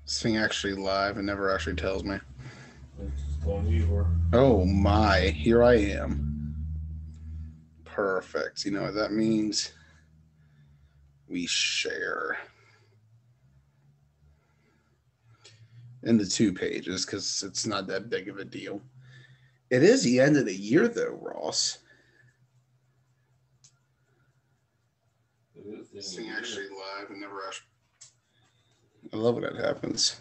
This thing actually live and never actually tells me. It's on you, or Oh my, here I am. Perfect. You know what that means? We share in the 2 pages because it's not that big of a deal. It is the end of the year though, Ross. This thing actually live and never actually. I love when that happens.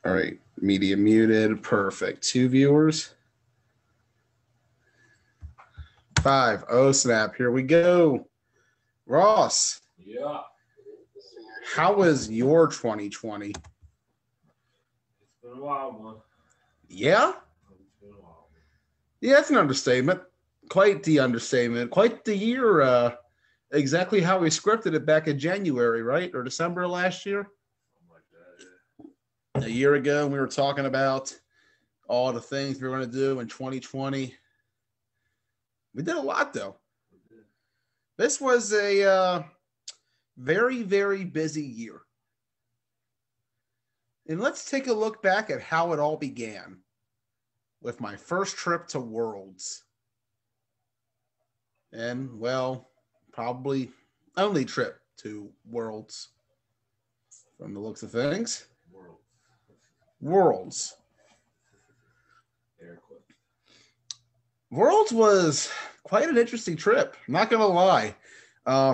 All right, media muted. Perfect. 2 viewers. 5. Oh, snap. Here we go. Ross. yeah, How was your 2020? it's been a wild one. Yeah? It's been a wild one. Yeah, that's an understatement. Quite the understatement. Quite the year. Exactly how we scripted it back in January, right? Or December last year? Something like that, yeah. A year ago, we were talking about all the things we were going to do in 2020. We did a lot, though. This was a very, very busy year. And let's take a look back at how it all began with my first trip to Worlds. And, well, probably only trip to Worlds from the looks of things. Worlds. Air quotes. Worlds was quite an interesting trip. Not going to lie.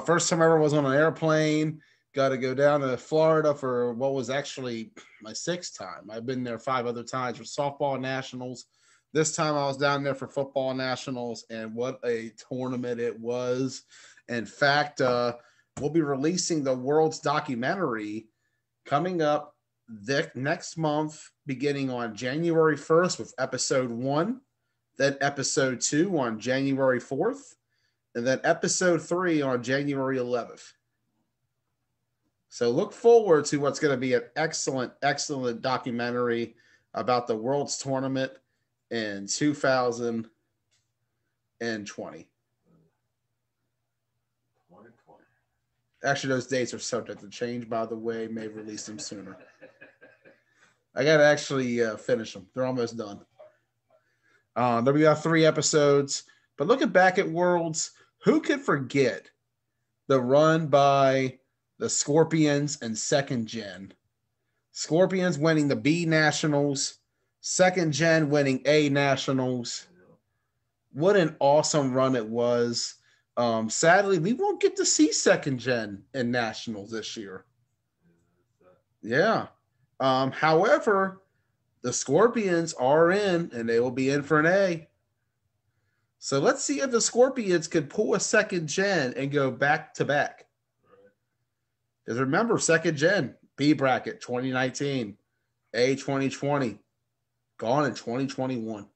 First time I ever was on an airplane. Got to go down to Florida for what was actually my 6th time. I've been there 5 other times for softball nationals. This time I was down there for football nationals, and what a tournament it was. In fact, we'll be releasing the Worlds documentary coming up next month, beginning on January 1st with episode 1, then episode 2 on January 4th, and then episode 3 on January 11th. So look forward to what's going to be an excellent, excellent documentary about the Worlds tournament in 2020. 2020. Actually, those dates are subject to change, by the way. May release them sooner. I got to actually finish them. They're almost done. Then we got 3 episodes. But looking back at Worlds, who could forget the run by the Scorpions and Second Gen? Scorpions winning the B Nationals, Second Gen winning A Nationals. What an awesome run it was. Sadly, we won't get to see Second Gen in Nationals this year. Yeah. However, the Scorpions are in, and they will be in for an A. So let's see if the Scorpions could pull a Second Gen and go back to back. Because remember, Second Gen, B bracket 2019, A 2020, gone in 2021.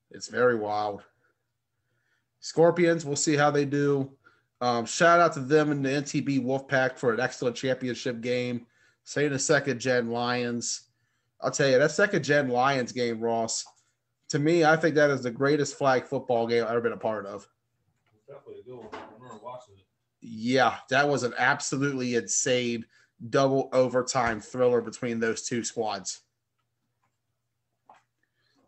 It's very wild. Scorpions, we'll see how they do. Shout out to them and the NTB Wolfpack for an excellent championship game. Say the Second Gen Lions. I'll tell you, that Second Gen Lions game, Ross, to me, I think that is the greatest flag football game I've ever been a part of. Definitely a good one. I remember watching it. Yeah, that was an absolutely insane double overtime thriller between those 2 squads.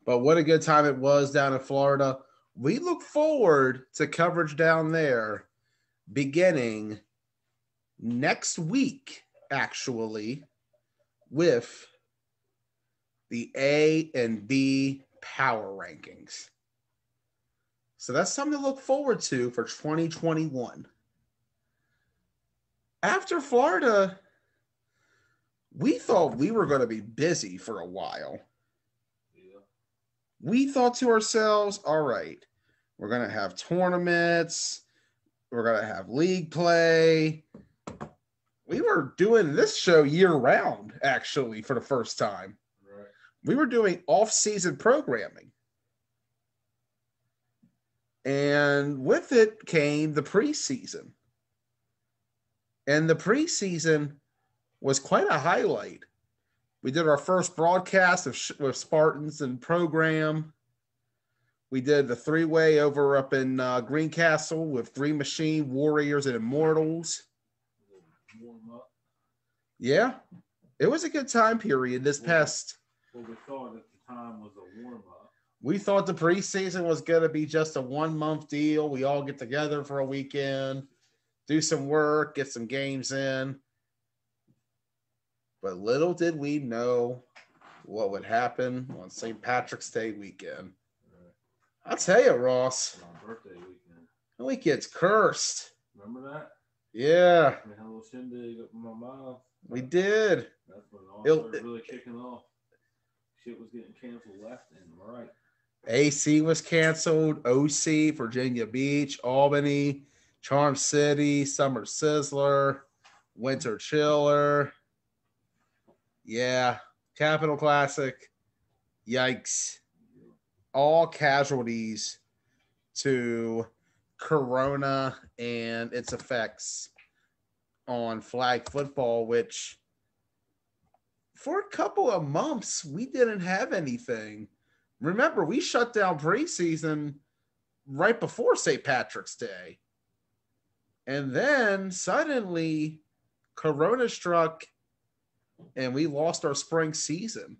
But what a good time it was down in Florida. We look forward to coverage down there beginning next week, actually, with the A and B power rankings. So that's something to look forward to for 2021. After Florida, we thought we were going to be busy for a while. Yeah. We thought to ourselves, all right, we're going to have tournaments. We're going to have league play. We were doing this show year-round, actually, for the first time. Right. We were doing off-season programming. And with it came the preseason. And the preseason was quite a highlight. We did our first broadcast with Spartans and program. We did the three-way over up in Greencastle with Green Machine, Warriors, and Immortals. Warm up. Yeah, it was a good time period this past. What we thought at the time was a warm up. We thought the preseason was going to be just a 1 month deal. We all get together for a weekend, do some work, get some games in. But little did we know what would happen on St. Patrick's Day weekend. I'll tell you, Ross. My birthday weekend. The weekend's cursed. Remember that? Yeah. We had a little shindig up in my mouth. We did. That's when all started really kicking off. Shit was getting canceled left and right. AC was canceled. OC, Virginia Beach, Albany, Charm City, Summer Sizzler, Winter Chiller. Yeah. Capital Classic. Yikes. All casualties to Corona and its effects on flag football, which for a couple of months, we didn't have anything. Remember, we shut down preseason right before St. Patrick's Day. And then suddenly Corona struck and we lost our spring season.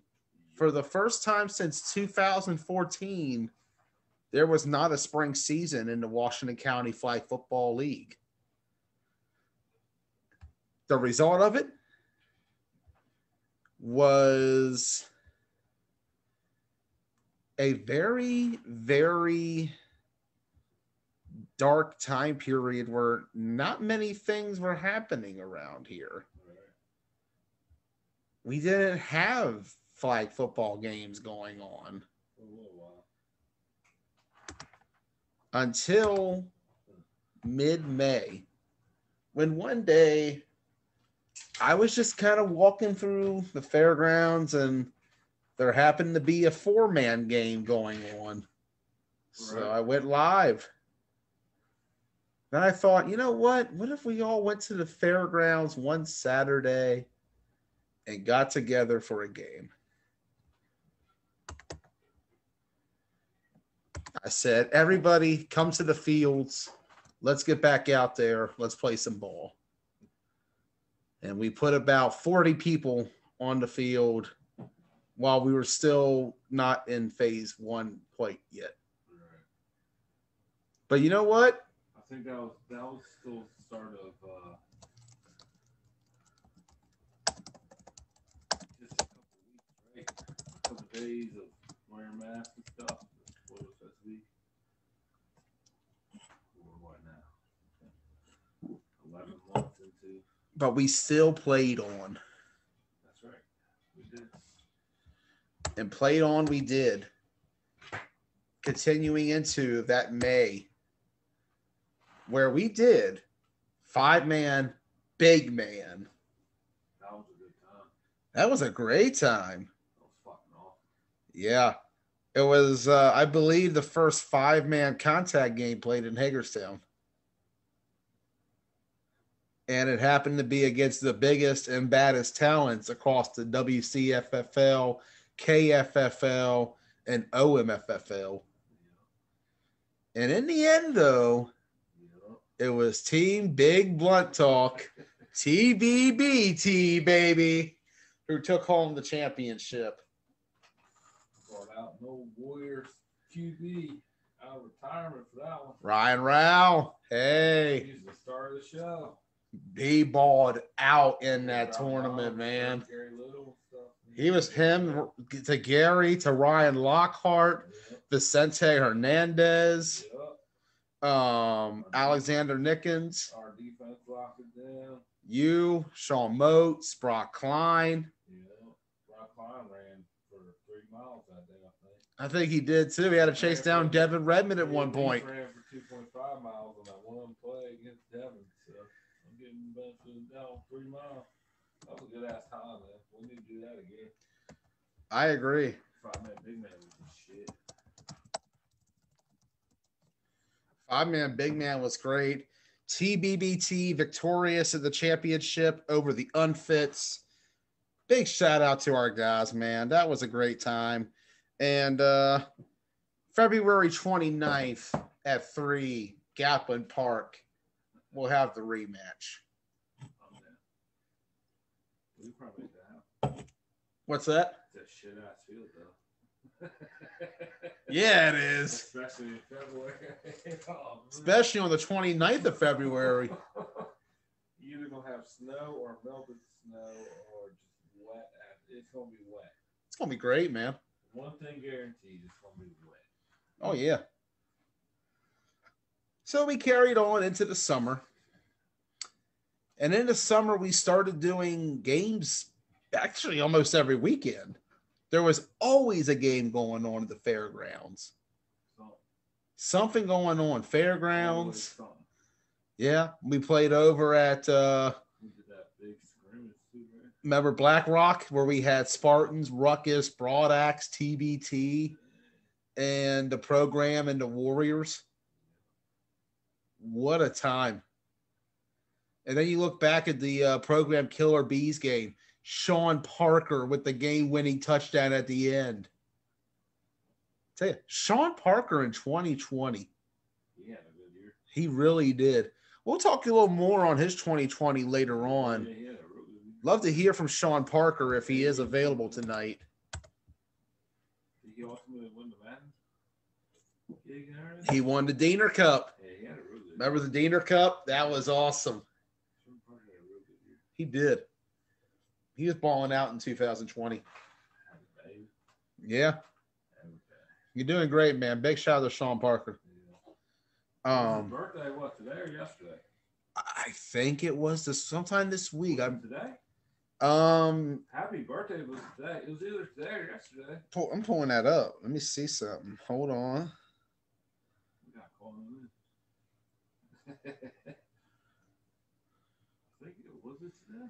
For the first time since 2014, there was not a spring season in the Washington County Flag Football League. The result of it was a very, very dark time period where not many things were happening around here. We didn't have flag football games going on until mid-May, when one day I was just kind of walking through the fairgrounds and there happened to be a 4-man game going on. So I went live. Then I thought, you know what? What if we all went to the fairgrounds one Saturday and got together for a game? I said, everybody come to the fields. Let's get back out there. Let's play some ball. And we put about 40 people on the field while we were still not in phase 1 quite yet. But you know what? I think that was still the start of just a couple weeks, right? A couple days of wearing masks and stuff. What was this week? Or what now? 11 months into. But we still played on. That's right. We did. And played on we did. Continuing into that May, where we did 5-man, big man. That was a good time. That was a great time. That was fucking awesome. Yeah. It was, I believe, the first 5-man contact game played in Hagerstown. And it happened to be against the biggest and baddest talents across the WCFFL, KFFL, and OMFFL. And in the end, though, it was Team Big Blunt Talk, TBBT, baby, who took home the championship. Brought out no Warriors QB out of retirement for that one. Ryan Rao, hey. He's the star of the show. He balled out in that tournament, man. He was him to Gary, to Ryan Lockhart, Vicente Hernandez, Alexander Nickens, our defense locked it down. You, Sean Motes, Brock Klein. Yeah, Brock Klein ran for 3 miles that day, I think. I think he did too. He had to chase down Devin Redmond at one point. He ran for 2.5 miles on that one play against Devin. So I'm getting the benefit down 3 miles. That was a good ass time, man. We need to do that again. I agree. 5-man, big man was the shit. 5-man, big man was great. TBBT victorious at the championship over the Unfits. Big shout out to our guys, man. That was a great time. And February 29th at 3, Gatlin Park. We'll have the rematch. We probably make that happen. What's that? It's a shit ass field though. Yeah, it is. Especially in February. Oh, Especially on the 29th of February. You're either gonna have snow or melted snow or just wet. It's gonna be wet. It's gonna be great, man. One thing guaranteed, it's gonna be wet. Oh yeah. So we carried on into the summer. And in the summer, we started doing games actually almost every weekend. There was always a game going on at the fairgrounds. Something going on. Fairgrounds. Yeah. We played over at, remember Black Rock, where we had Spartans, Ruckus, Broadaxe, TBT, and the program and the Warriors. What a time. And then you look back at the program Killer Bees game. Sean Parker with the game-winning touchdown at the end. Tell you, Sean Parker in 2020. He had a good year. He really did. We'll talk a little more on his 2020 later on. Yeah, Love to hear from Sean Parker if he is available tonight. Did he ultimately win the Madden? He won the Diener Cup. Yeah, he had a really good year. Remember the Diener Cup? That was awesome. Sean Parker had a real good year. He did. He was balling out in 2020. Yeah. You're doing great, man. Big shout out to Sean Parker. Yeah. His birthday, what, today or yesterday? I think it was sometime this week. Today? Happy birthday was today. It was either today or yesterday. I'm pulling that up. Let me see something. Hold on. We got called in. I think it was today.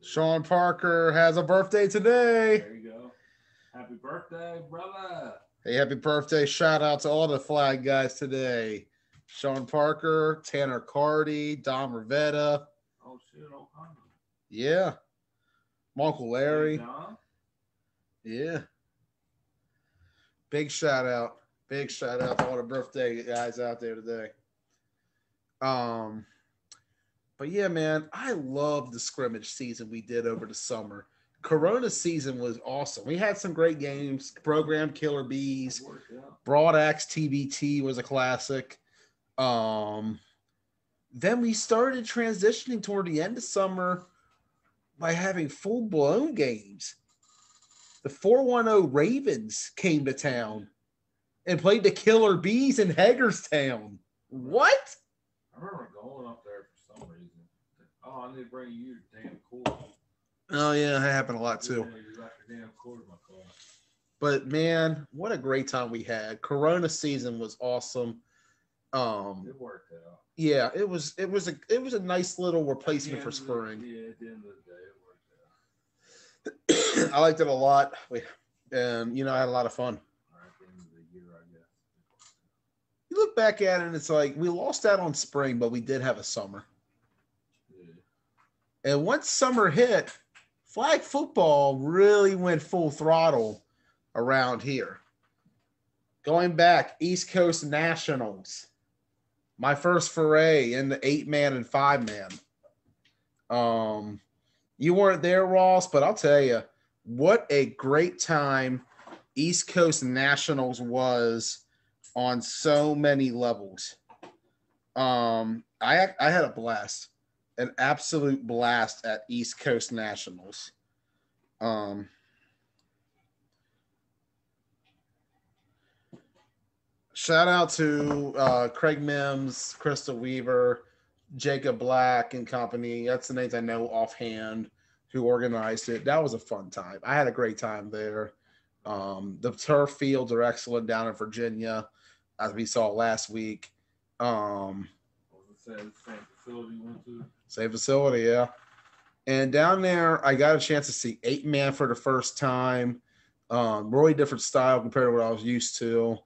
Sean Parker has a birthday today. There you go. Happy birthday, brother. Hey, happy birthday. Shout out to all the flag guys today. Sean Parker, Tanner Cardy, Dom Rivetta. Oh, shit. O'Connor. Yeah. Uncle Larry. Hey, Dom. Yeah. Big shout out. Big shout out to all the birthday guys out there today. But yeah, man, I love the scrimmage season we did over the summer. Corona season was awesome. We had some great games. Program Killer Bees, Broadaxe TBT was a classic. Then we started transitioning toward the end of summer by having full-blown games. The 410 Ravens came to town and played the Killer Bees in Hagerstown. What? I remember going up there for some reason. Oh, I need to bring you your damn cord. Oh, yeah, that happened a lot, too. Yeah, you left your damn cord in my car. But, man, what a great time we had. Corona season was awesome. It worked out. Yeah, it was a nice little replacement for spring. Yeah, at the end of the day, it worked out. I liked it a lot. And, I had a lot of fun. At the end of the year, I guess. You look back at it, and it's like we lost out on spring, but we did have a summer. Yeah. And once summer hit, flag football really went full throttle around here. Going back, East Coast Nationals. My first foray in the 8-man and 5-man. You weren't there, Ross, but I'll tell you, what a great time East Coast Nationals was on so many levels. I had a blast, an absolute blast at East Coast Nationals. Shout out to Craig Mims, Crystal Weaver, Jacob Black and company. That's the names I know offhand who organized it. That was a fun time. I had a great time there. The turf fields are excellent down in Virginia, as we saw last week. Same facility you went to? Same facility, yeah. And down there, I got a chance to see 8-man for the first time. Really different style compared to what I was used to.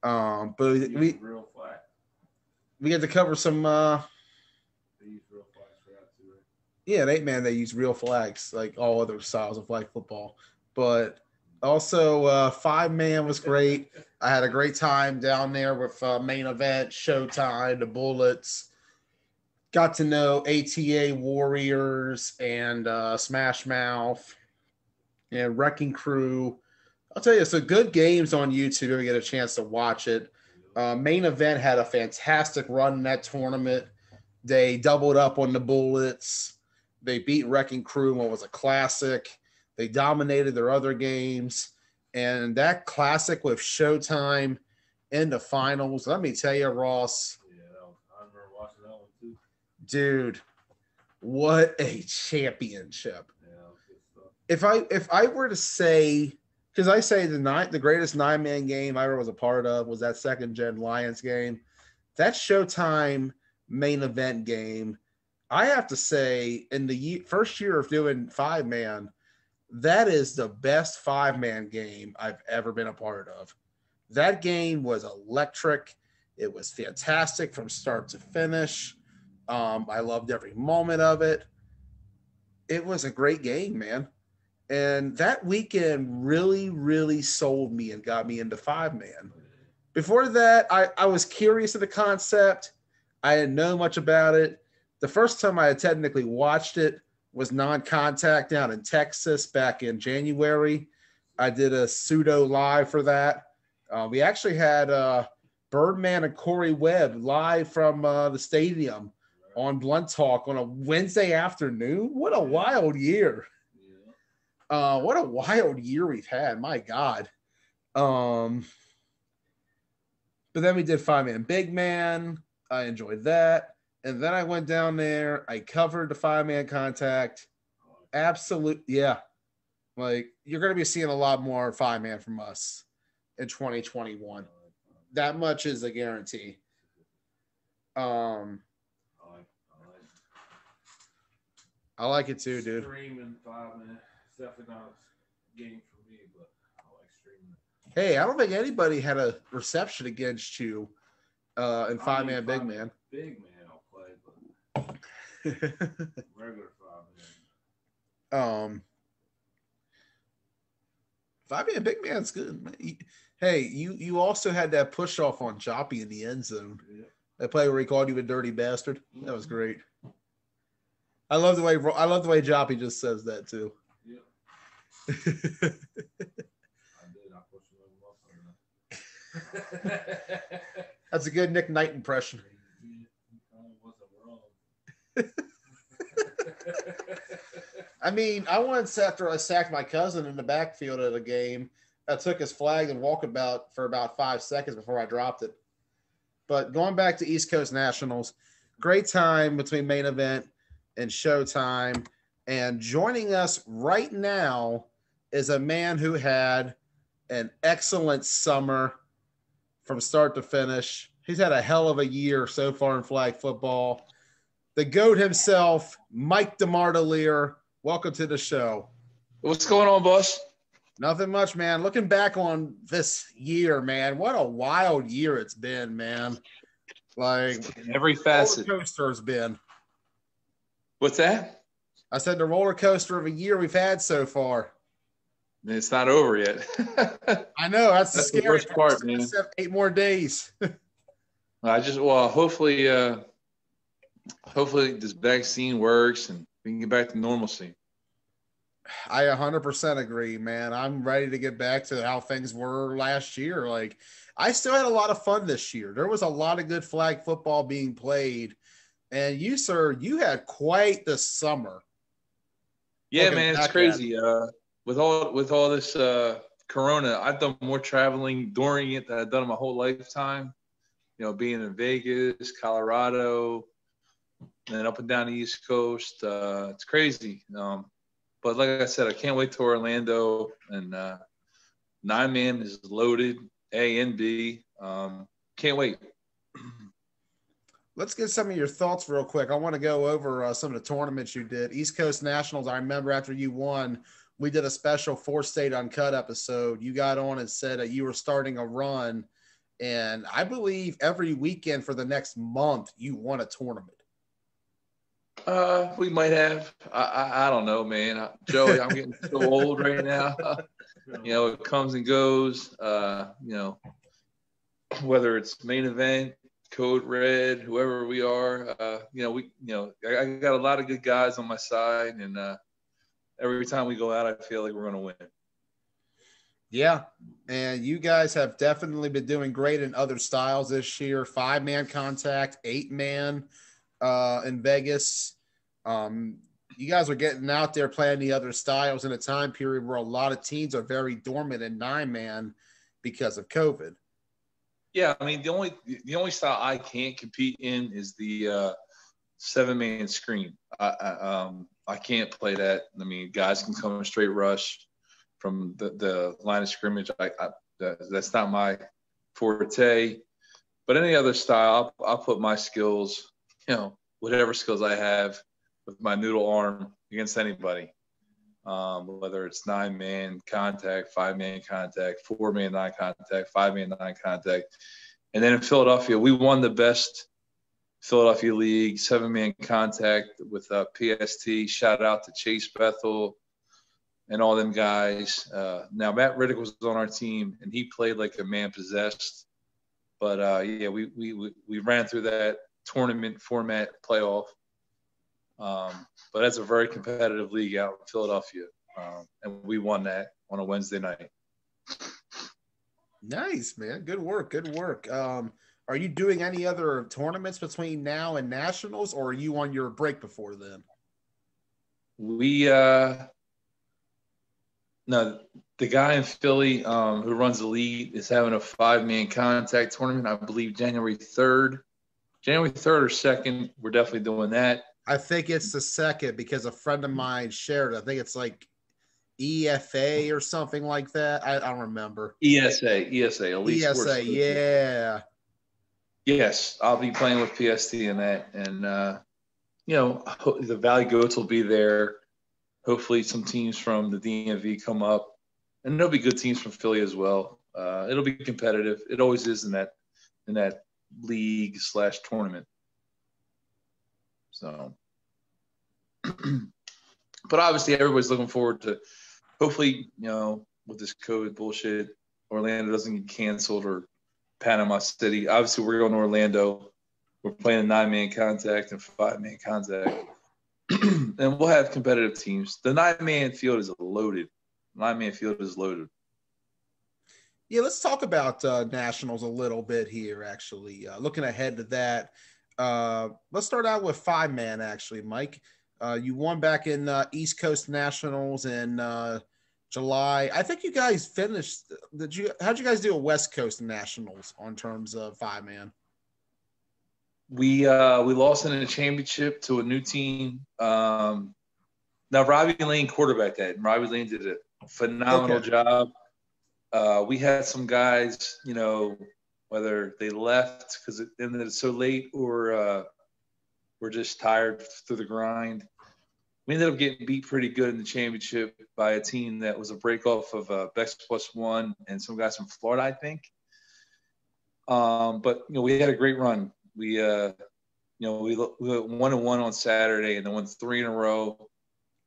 But we real flag. We get to cover some. They use real flags for that too, right? Yeah, at 8-man they use real flags like all other styles of flag football. But also, five-man was great. I had a great time down there with main event, Showtime, the Bullets. Got to know ATA Warriors and Smash Mouth and Wrecking Crew. I'll tell you, some good games on YouTube if you get a chance to watch it. Main event had a fantastic run in that tournament. They doubled up on the Bullets. They beat Wrecking Crew in what was a classic. They dominated their other games. And that classic with Showtime in the finals, let me tell you, Ross. Yeah, I remember watching that one too. Dude, what a championship. Yeah, If I were to say, because I say the greatest 9-man game I ever was a part of was that second gen Lions game. That Showtime main event game, I have to say, in the first year of doing 5-man, that is the best 5-man game I've ever been a part of. That game was electric. It was fantastic from start to finish. I loved every moment of it. It was a great game, man. And that weekend really, really sold me and got me into 5-man. Before that, I was curious of the concept. I didn't know much about it. The first time I had technically watched it was non-contact down in Texas back in January. I did a pseudo live for that. We actually had Birdman and Corey Webb live from the stadium on Blunt Talk on a Wednesday afternoon. What a wild year. What a wild year we've had. My God. But then we did 5-man Big Man. I enjoyed that. And then I went down there. I covered the 5-man contact. Absolute. Yeah. Like, you're going to be seeing a lot more 5-man from us in 2021. That much is a guarantee. I like it too, dude. Streaming 5-man. It's definitely not a game for me, but I like streaming. Hey, I don't think anybody had a reception against you in 5-man Big Man. Big Man, I'll play, but regular 5-man. 5-man Big Man's good. Hey, you also had that push off on Joppy in the end zone. Yeah. That play where he called you a dirty bastard. That was great. I love the way Joppy just says that too. Yeah. I did. I pushed him over. That's a good Nick Knight impression. He wasn't wrong. I mean, I once, after I sacked my cousin in the backfield of a game, I took his flag and walked for about 5 seconds before I dropped it. But going back to East Coast Nationals, great time between main event and Showtime. And joining us right now is a man who had an excellent summer from start to finish. He's had a hell of a year so far in flag football. The GOAT himself, Mike DeMarteliere. Welcome to the show. What's going on, boss? Nothing much, man. Looking back on this year, man, what a wild year it's been, man. Like, every facet. Roller coaster has been. What's that? I said the roller coaster of a year we've had so far. It's not over yet. I know. That's the scary worst part, man. 8 more days. Hopefully this vaccine works and we can get back to normalcy. I 100% agree, man. I'm ready to get back to how things were last year. Like, I still had a lot of fun this year. There was a lot of good flag football being played. And you, sir, you had quite the summer. Yeah, man, it's crazy. With all this Corona, I've done more traveling during it than I've done in my whole lifetime. You know, being in Vegas, Colorado, and then up and down the East Coast. It's crazy. But like I said, I can't wait to Orlando. And 9-man is loaded, A and B. Can't wait. Let's get some of your thoughts real quick. I want to go over some of the tournaments you did. East Coast Nationals, I remember after you won, we did a special 4-State Uncut episode. You got on and said that you were starting a run. And I believe every weekend for the next month, you won a tournament. We might have. I don't know, man. Joey, I'm getting so old right now. It comes and goes. Whether it's main event, Code Red, whoever we are, I got a lot of good guys on my side, and every time we go out, I feel like we're going to win. Yeah, and you guys have definitely been doing great in other styles this year. 5-man contact, 8-man in Vegas. You guys are getting out there playing the other styles in a time period where a lot of teams are very dormant in 9-man because of COVID. Yeah, I mean the only style I can't compete in is the 7-man screen. I can't play that. I mean, guys can come straight rush from the line of scrimmage. That's not my forte. But any other style, I'll put my skills, whatever skills I have with my noodle arm against anybody. Whether it's 9-man contact, 5-man contact, 4-man non-contact, 5-man non-contact. And then in Philadelphia, we won the best Philadelphia League 7-man contact with PST. Shout out to Chase Bethel and all them guys. Now, Matt Riddick was on our team, and he played like a man possessed. But, we ran through that tournament format playoff. But that's a very competitive league out in Philadelphia. And we won that on a Wednesday night. Nice, man. Good work. Good work. Are you doing any other tournaments between now and nationals, or are you on your break before then? No, the guy in Philly who runs the league is having a 5-man contact tournament, I believe January 3rd or 2nd. We're definitely doing that. I think it's the 2nd because a friend of mine shared it. I think it's like EFA or something like that. I don't remember. ESA, Elite Sports. Yeah. Yes, I'll be playing with PST in that. And, the Valley Goats will be there. Hopefully some teams from the DMV come up. And there'll be good teams from Philly as well. It'll be competitive. It always is in that league / tournament. So, but obviously everybody's looking forward to, hopefully, with this COVID bullshit, Orlando doesn't get canceled or Panama City. Obviously, we're going to Orlando. We're playing a 9-man contact and 5-man contact. And we'll have competitive teams. The 9-man field is loaded. Yeah, let's talk about nationals a little bit here, actually. Looking ahead to that. Let's start out with 5-man, actually, Mike. You won back in East Coast Nationals in July. I think you guys finished. How'd you guys do at West Coast Nationals on terms of 5-man? We lost in a championship to a new team. Now Robbie Lane quarterbacked that, and Robbie Lane did a phenomenal job. We had some guys, whether they left because it ended so late or we're just tired through the grind. We ended up getting beat pretty good in the championship by a team that was a break-off of Bex +1 and some guys from Florida, I think. But, we had a great run. We went 1-1 on Saturday and then won 3 in a row.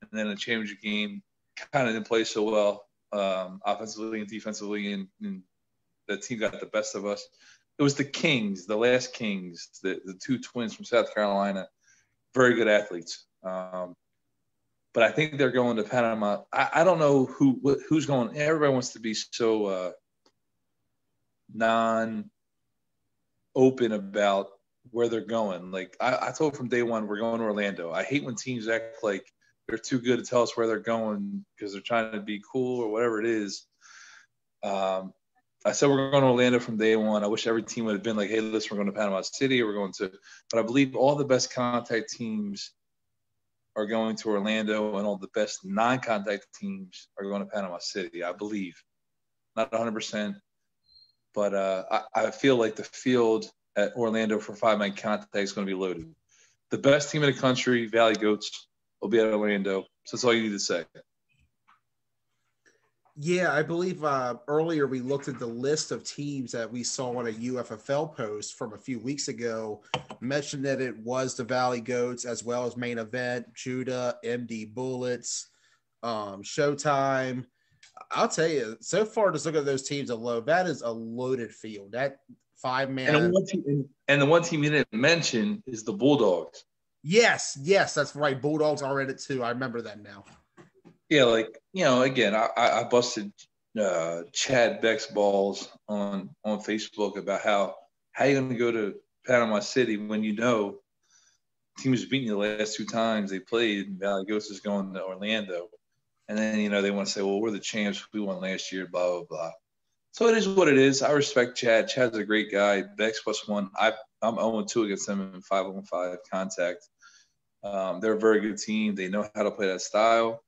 And then a championship game kind of didn't play so well offensively and defensively, and the team got the best of us. It was the Kings, the last Kings, the 2 twins from South Carolina, very good athletes. But I think they're going to Panama. I don't know who's going. Everybody wants to be so non-open about where they're going. Like I told from day one, we're going to Orlando. I hate when teams act like they're too good to tell us where they're going because they're trying to be cool or whatever it is. I said we're going to Orlando from day one. I wish every team would have been like, hey, listen, we're going to Panama City. But I believe all the best contact teams are going to Orlando, and all the best non-contact teams are going to Panama City, I believe. Not 100%, but I feel like the field at Orlando for 5-man contact is going to be loaded. The best team in the country, Valley Goats, will be at Orlando. So that's all you need to say. Yeah, I believe earlier we looked at the list of teams that we saw on a UFFL post from a few weeks ago, mentioned that it was the Valley Goats as well as Main Event, Judah, MD Bullets, Showtime. I'll tell you, so far, just look at those teams alone. That is a loaded field. That 5-man. And the one team you didn't mention is the Bulldogs. Yes, that's right. Bulldogs are in it too. I remember that now. Yeah, like, again, I busted Chad Beck's balls on Facebook about how you going to go to Panama City when the team was beating you the last 2 times they played, and Valley Ghost is going to Orlando. And then, they want to say, well, we're the champs. We won last year, blah, blah, blah. So it is what it is. I respect Chad. Chad's a great guy. Beck's +1. I'm 0-2 against them in 5-on-5 contact. They're a very good team. They know how to play that style.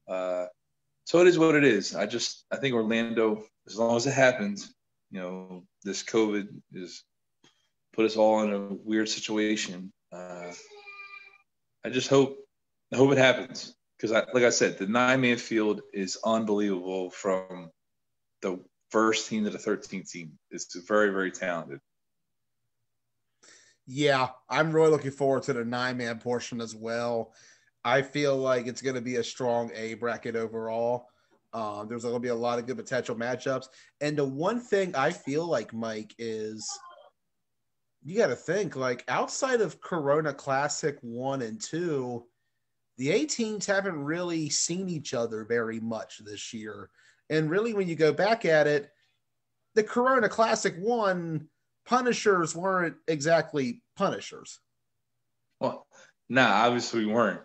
So it is what it is. I think Orlando, as long as it happens, this COVID is put us all in a weird situation. I hope it happens, because like I said, the 9-man field is unbelievable from the first team to the 13th team. It's very, very talented. Yeah, I'm really looking forward to the 9-man portion as well. I feel like it's going to be a strong A bracket overall. There's going to be a lot of good potential matchups. And the one thing I feel like, Mike, is you got to think, like, outside of Corona Classic 1 and 2, the A teams haven't really seen each other very much this year. And really, when you go back at it, the Corona Classic 1 Punishers weren't exactly Punishers. Well, nah, obviously we weren't.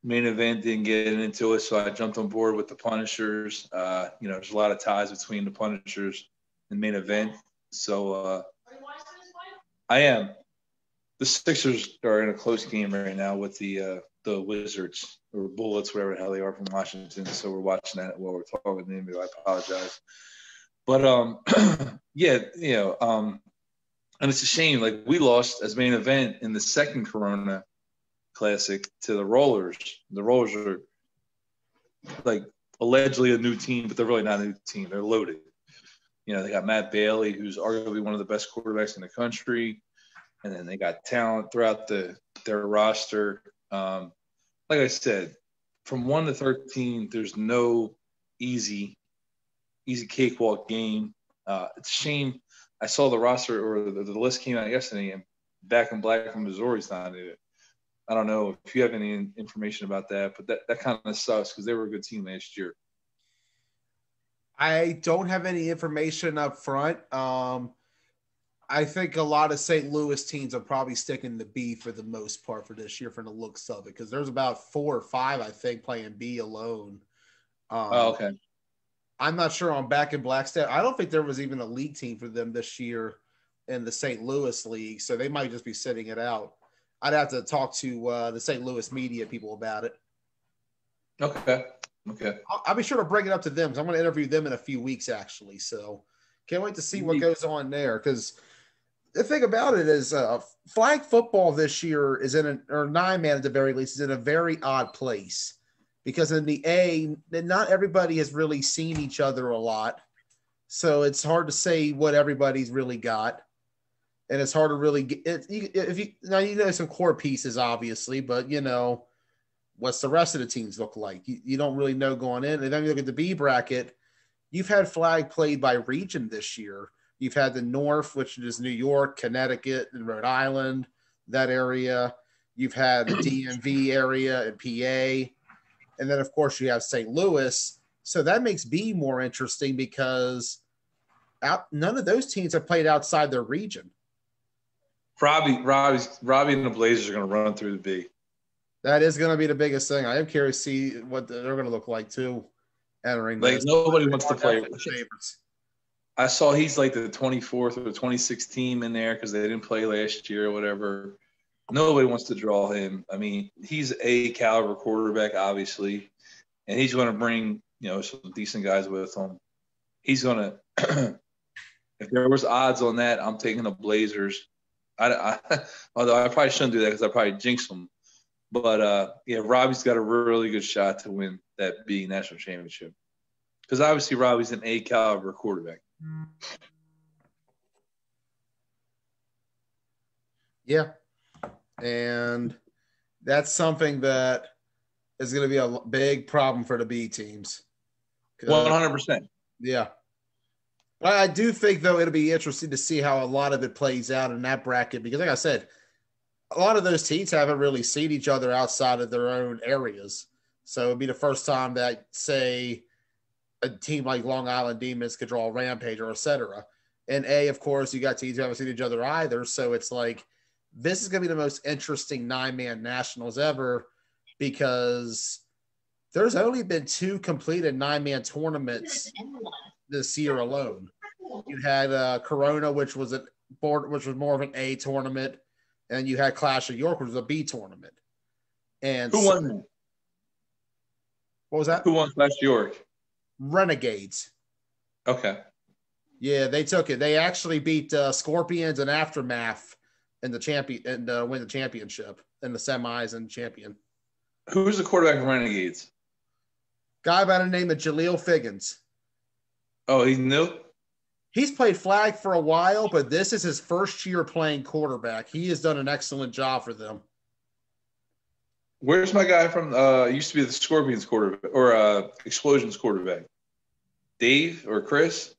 Main Event didn't get into it, so I jumped on board with the Punishers. There's a lot of ties between the Punishers and Main Event. So I am. The Sixers are in a close game right now with the Wizards, or Bullets, whatever the hell they are, from Washington. So we're watching that while we're talking to them. I apologize. But and it's a shame. Like, we lost as Main Event in the second Corona Classic to the Rollers. The Rollers are, like, allegedly a new team, but they're really not a new team. They're loaded. They got Matt Bailey, who's arguably one of the best quarterbacks in the country, and then they got talent throughout their roster. Like I said, from 1 to 13, there's no easy cakewalk game. It's a shame. I saw the roster, or the list came out yesterday, and Back in Black from Missouri's not in it. I don't know if you have any information about that, but that kind of sucks, because they were a good team last year. I don't have any information up front. I think a lot of St. Louis teams are probably sticking to B for the most part for this year, from the looks of it, because there's about 4 or 5, I think, playing B alone. Okay. I'm not sure on Back in Black stat. I don't think there was even a league team for them this year in the St. Louis League, so they might just be sitting it out. I'd have to talk to the St. Louis media people about it. Okay. I'll be sure to bring it up to them, because I'm going to interview them in a few weeks, actually. So can't wait to see what goes on there, because the thing about it is flag football this year is or 9-man at the very least, is in a very odd place. Because in the A, not everybody has really seen each other a lot. So it's hard to say what everybody's really got. And it's hard to really get some core pieces, obviously, but what's the rest of the teams look like? You don't really know going in. And then you look at the B bracket, you've had flag played by region this year. You've had the North, which is New York, Connecticut, and Rhode Island, that area. You've had the DMV area and PA. And then, of course, you have St. Louis. So that makes B more interesting, because none of those teams have played outside their region. Robbie and the Blazers are going to run through the B. That is going to be the biggest thing. I am curious to see what they're going to look like, too, entering. Like, nobody wants to play with favorites. I saw he's like the 24th or the 26th team in there because they didn't play last year or whatever. Nobody wants to draw him. I mean, he's a caliber quarterback, obviously, and he's going to bring, some decent guys with him. He's going to – if there was odds on that, I'm taking the Blazers. Although I probably shouldn't do that, because I probably jinx them. But yeah, Robbie's got a really good shot to win that B national championship because obviously Robbie's an A caliber quarterback. Yeah, and that's something that is going to be a big problem for the B teams. 100%. Yeah. But I do think, though, it'll be interesting to see how a lot of it plays out in that bracket because, like I said, a lot of those teams haven't really seen each other outside of their own areas. So it'd be the first time that, say, a team like Long Island Demons could draw a Rampage or et cetera. And A, of course, you got teams who haven't seen each other either. So it's like this is going to be the most interesting 9-man nationals ever because there's only been 2 completed 9-man tournaments this year alone. You had Corona, which was more of an A tournament, and you had Clash of York, which was a B tournament. And who won that? What was that? Who won Clash of York? Renegades. Okay. Yeah, they took it. They actually beat Scorpions and Aftermath in the champion and win the championship in the semis and champion. Who's the quarterback for Renegades? Guy by the name of Jaleel Figgins. Oh, he's new? He's played flag for a while, but this is his first year playing quarterback. He has done an excellent job for them. Where's my guy from? Used to be the Scorpions quarterback or Explosions quarterback. Dave or Chris?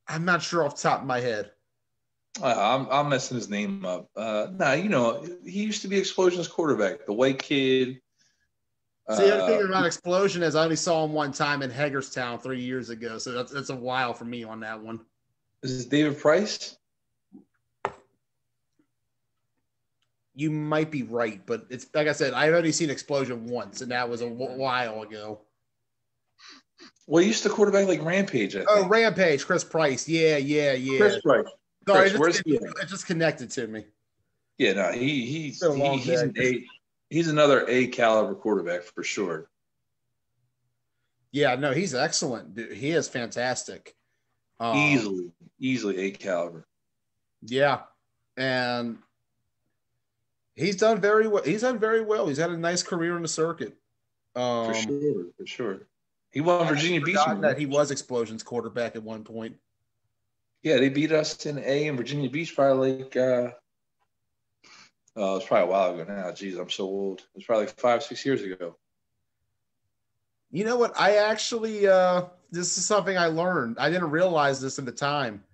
I'm not sure off the top of my head. I'm messing his name up. He used to be Explosions quarterback, the white kid. See, the thing about Explosion is I only saw him one time in Hagerstown 3 years ago, so that's a while for me on that one. Is this David Price? You might be right, but it's like I said, I've only seen Explosion once, and that was a while ago. Well, he used to quarterback like Rampage. I think. Oh, Rampage, Chris Price. Yeah. Chris Price. Sorry, it just connected to me. Yeah, no, he's another A caliber quarterback for sure. Yeah, no, he's excellent. Dude, he is fantastic. Easily A caliber. Yeah, and he's done very well. He's had a nice career in the circuit. For sure. He won Virginia Beach. That he was Explosion's quarterback at one point. Yeah, they beat us in A in Virginia Beach probably like it was probably a while ago now. Jeez, I'm so old. It was probably like 5-6 years ago. You know what? I actually this is something I learned. I didn't realize this at the time.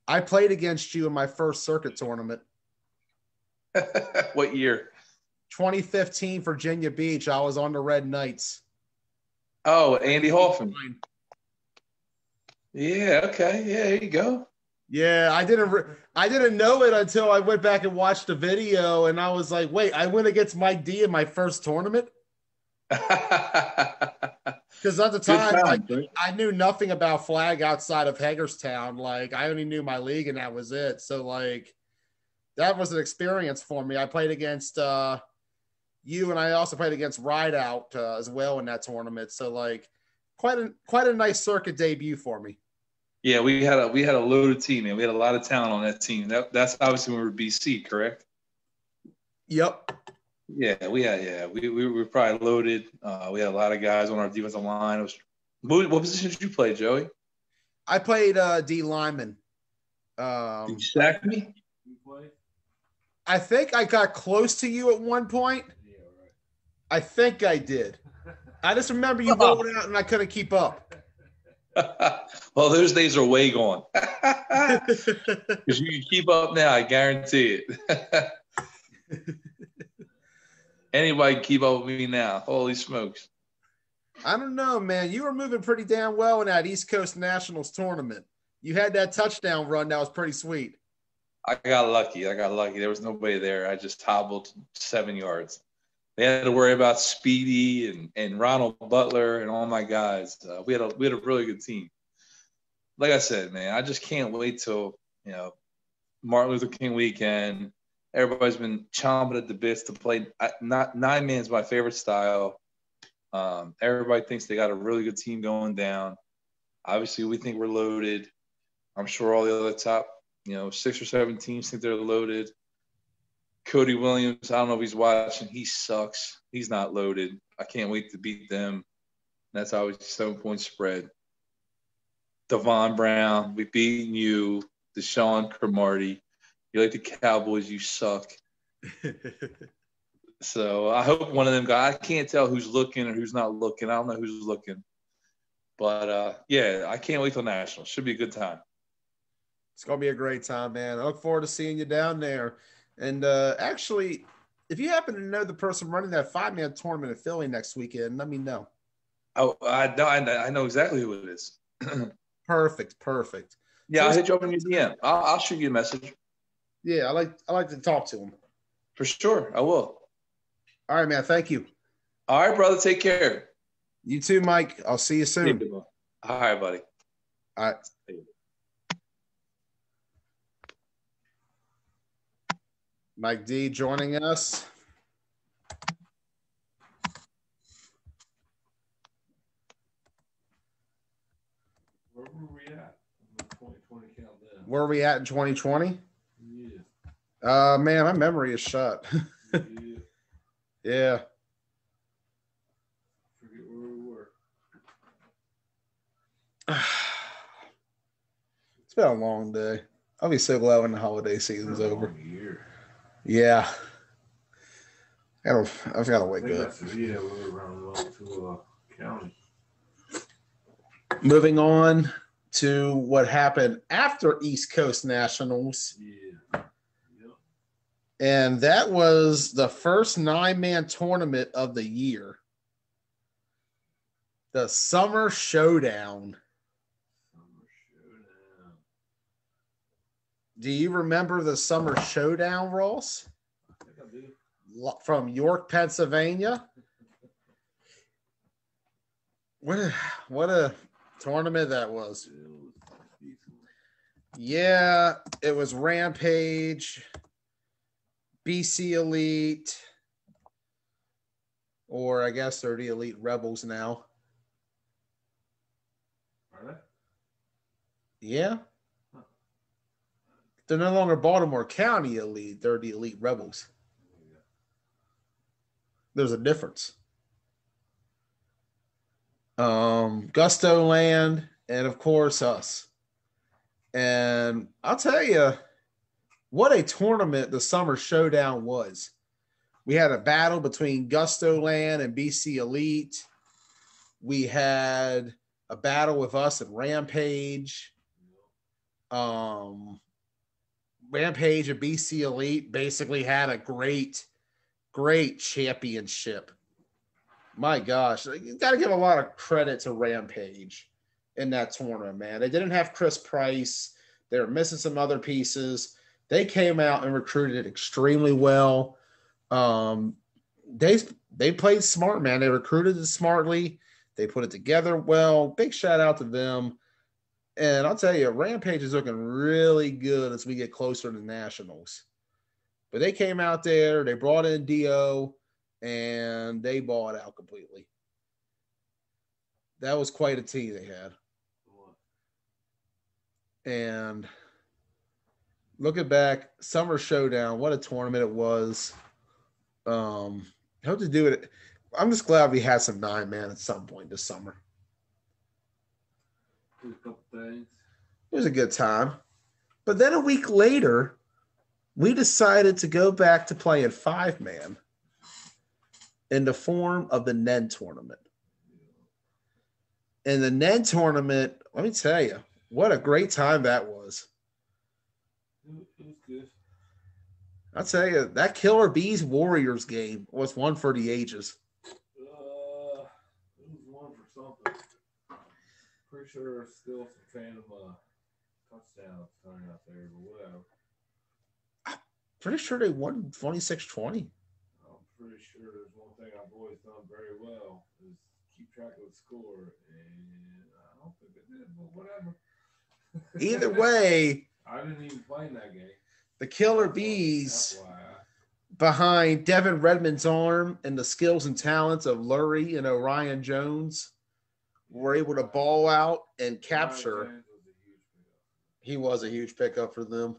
I played against you in my first circuit tournament. What year? 2015 Virginia Beach. I was on the Red Knights. Oh, Andy Hoffman. Yeah, okay. Yeah, there you go. Yeah, I didn't know it until I went back and watched the video, and I was like, wait, I went against Mike D in my first tournament? Because at the time, I knew nothing about flag outside of Hagerstown. Like, I only knew my league, and that was it. So, like, that was an experience for me. I played against you, and I also played against Rideout as well in that tournament. So, like, quite a nice circuit debut for me. Yeah, we had a loaded team, man. We had a lot of talent on that team. That's obviously when we were BC, correct? Yep. Yeah, we were probably loaded. We had a lot of guys on our defensive line. What position did you play, Joey? I played D lineman. Did you sack me? I think I got close to you at one point. Yeah, right. I think I did. I just remember you rolling out and I couldn't keep up. Well, those days are way gone. Because you can keep up now, I guarantee it. Anybody can keep up with me now. Holy smokes. I don't know, man. You were moving pretty damn well in that East Coast Nationals tournament. You had that touchdown run that was pretty sweet. I got lucky. There was nobody there. I just hobbled 7 yards. They had to worry about Speedy and Ronald Butler and all my guys. We had a really good team. Like I said, man, I just can't wait till Martin Luther King weekend. Everybody's been chomping at the bits to play. 9-man's my favorite style. Everybody thinks they got a really good team going down. Obviously, we think we're loaded. I'm sure all the other top 6 or 7 teams think they're loaded. Cody Williams, I don't know if he's watching. He sucks. He's not loaded. I can't wait to beat them. That's always 7-point spread. Devon Brown, we beating you. Deshaun Cromartie. You like the Cowboys, you suck. So I hope one of them guys, I can't tell who's looking or who's not looking. I don't know who's looking. But, yeah, I can't wait till Nationals. Should be a good time. It's going to be a great time, man. I look forward to seeing you down there. And actually, if you happen to know the person running that 5-man tournament in Philly next weekend, let me know. Oh, I know exactly who it is. Perfect. Yeah, So I'll hit you up in your DM. I'll shoot you a message. Yeah, I like to talk to him. For sure, I will. All right, man. Thank you. All right, brother. Take care. You too, Mike. I'll see you soon. All right, buddy. All right. Mike D joining us. Where were we at in the 2020 countdown? Where are we at in 2020? Yeah. Man, my memory is shut. Yeah. Yeah. Forget where we were. It's been a long day. I'll be so glad when the holiday season's over. Year. Yeah. I've got to wake up. Yeah, we were around to county. Moving on to what happened after East Coast Nationals. Yeah. Yep. And that was the first 9-man tournament of the year. The Summer Showdown. Do you remember the Summer Showdown, Ross? I think I do. From York, Pennsylvania. What a tournament that was. Yeah, it was Rampage, BC Elite, or I guess they're the Elite Rebels now. Are they? Yeah. They're no longer Baltimore County Elite. They're the Elite Rebels. There's a difference. Gusto Land, and of course us. And I'll tell you what a tournament the Summer Showdown was. We had a battle between Gusto Land and BC Elite. We had a battle with us and Rampage. Rampage and BC Elite basically had a great championship. My gosh, you got to give a lot of credit to Rampage in that tournament, man. They didn't have Chris Price. They were missing some other pieces. They came out and recruited extremely well. They played smart, man. They recruited it smartly. They put it together well. Big shout out to them. And I'll tell you, Rampage is looking really good as we get closer to Nationals. But they came out there, they brought in Dio, and they balled out completely. That was quite a team they had. And looking back, Summer Showdown, what a tournament it was. Hope to do it. I'm just glad we had some 9-man at some point this summer. A couple things. It was a good time. But then a week later, we decided to go back to playing 5-man in the form of the NEN tournament. In the NEN tournament, let me tell you, what a great time that was. It was good. I'll tell you, that Killer Bees Warriors game was one for the ages. It was one for something. Pretty sure there's still some phantom touchdowns coming out there, but whatever. Pretty sure they won 26-20. I'm pretty sure there's one thing I've always done very well is keep track of the score, and I don't think it did, but whatever. Either way, I didn't even play in that game. the Killer Bees, behind Devin Redmond's arm and the skills and talents of Lurie and Orion Jones, were able to ball out and capture. He was a huge pickup for them.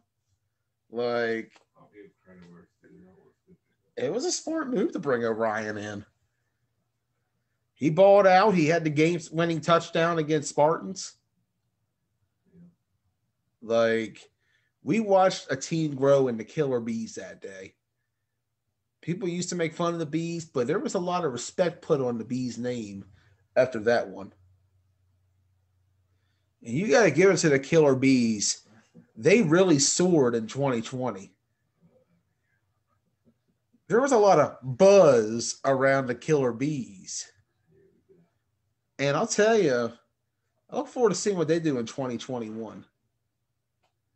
Like, I'll give credit where it's due. It was a smart move to bring Orion in. He balled out. He had the game-winning touchdown against Spartans. Like, we watched a team grow into killer bees that day. People used to make fun of the bees, but there was a lot of respect put on the bees' name after that one. And you got to give it to the killer bees. They really soared in 2020. There was a lot of buzz around the killer bees. And I'll tell you, I look forward to seeing what they do in 2021.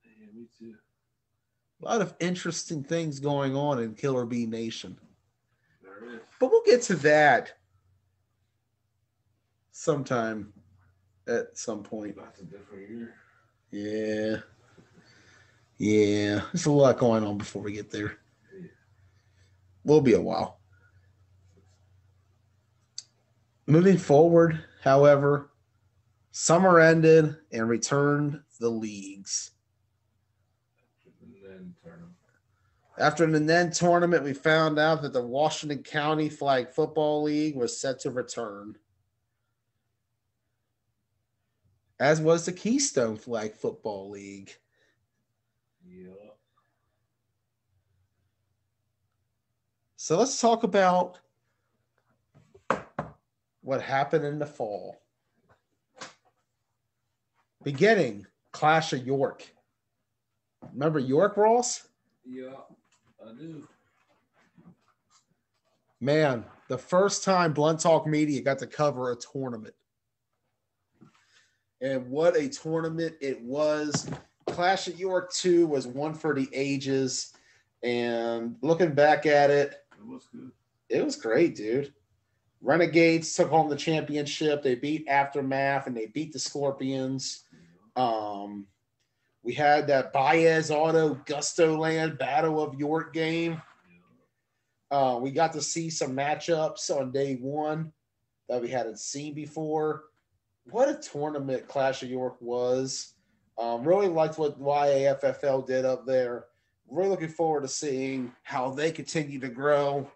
Yeah, me too. A lot of interesting things going on in Killer Bee Nation. There is. But we'll get to that sometime at some point. That's a different year. Yeah. Yeah. There's a lot going on before we get there. Yeah. Will be a while. Moving forward, however, summer ended and returned the leagues. After the then tournament, we found out that the Washington County Flag Football League was set to return, as was the Keystone Flag Football League. Yeah. So let's talk about what happened in the fall. Beginning, Clash of York. Remember York, Ross? Yeah, I do. Man, the first time Blunt Talk Media got to cover a tournament. And what a tournament it was. Clash of York 2 was one for the ages. And looking back at it, It was good. It was great, dude. Renegades took home the championship. They beat Aftermath and they beat the Scorpions. We had that Baez Auto Gusto Land Battle of York game. We got to see some matchups on day one that we hadn't seen before. What a tournament Clash of York was. Really liked what YAFFL did up there. Really looking forward to seeing how they continue to grow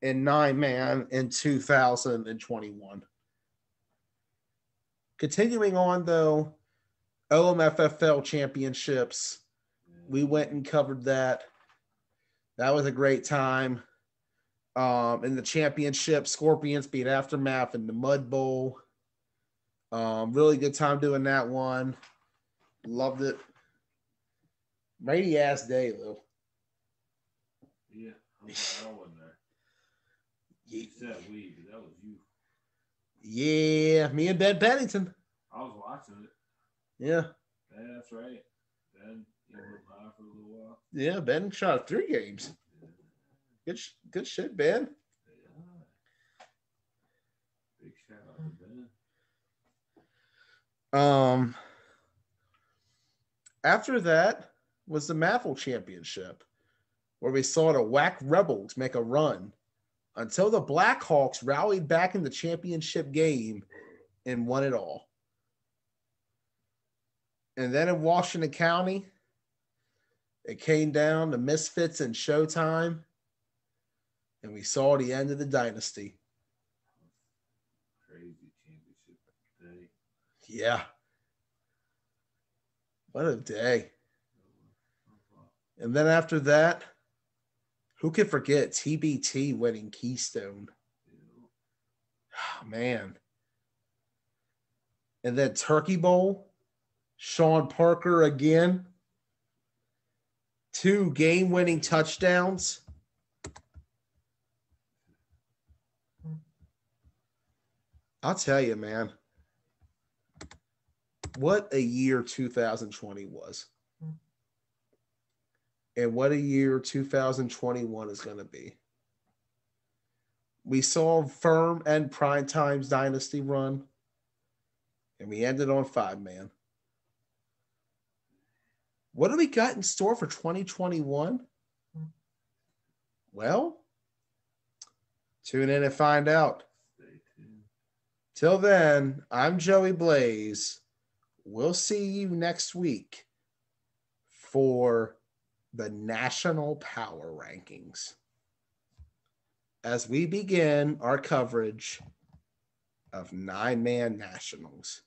in 9-man in 2021. Continuing on, though, OMFFL championships. We went and covered that. That was a great time. In the championship, Scorpions beat Aftermath in the Mud Bowl. Really good time doing that one. Loved it. Rainy ass day, though. Yeah, I wasn't there. You said we, because that was you. Yeah, me and Ben Bennington. I was watching it. Yeah. Yeah, that's right. Ben, you were live for a little while. Yeah, Ben shot 3 games. Good shit, Ben. Yeah. Big shout out to Ben. After that was the Maffle Championship, where we saw the Whack Rebels make a run until the Blackhawks rallied back in the championship game and won it all. And then in Washington County, it came down to Misfits and Showtime, and we saw the end of the dynasty. Crazy championship day. Yeah. What a day. And then after that, who can forget TBT winning Keystone? Oh, man. And then Turkey Bowl, Sean Parker again. 2 game-winning touchdowns. I'll tell you, man. What a year 2020 was. And what a year 2021 is going to be. We saw Firm and Primetime's dynasty run, and we ended on 5-man. What do we got in store for 2021? Well, tune in and find out. Stay tuned. Till then, I'm Joey Blaze. We'll see you next week for the National Power Rankings. as we begin our coverage of 9-man nationals.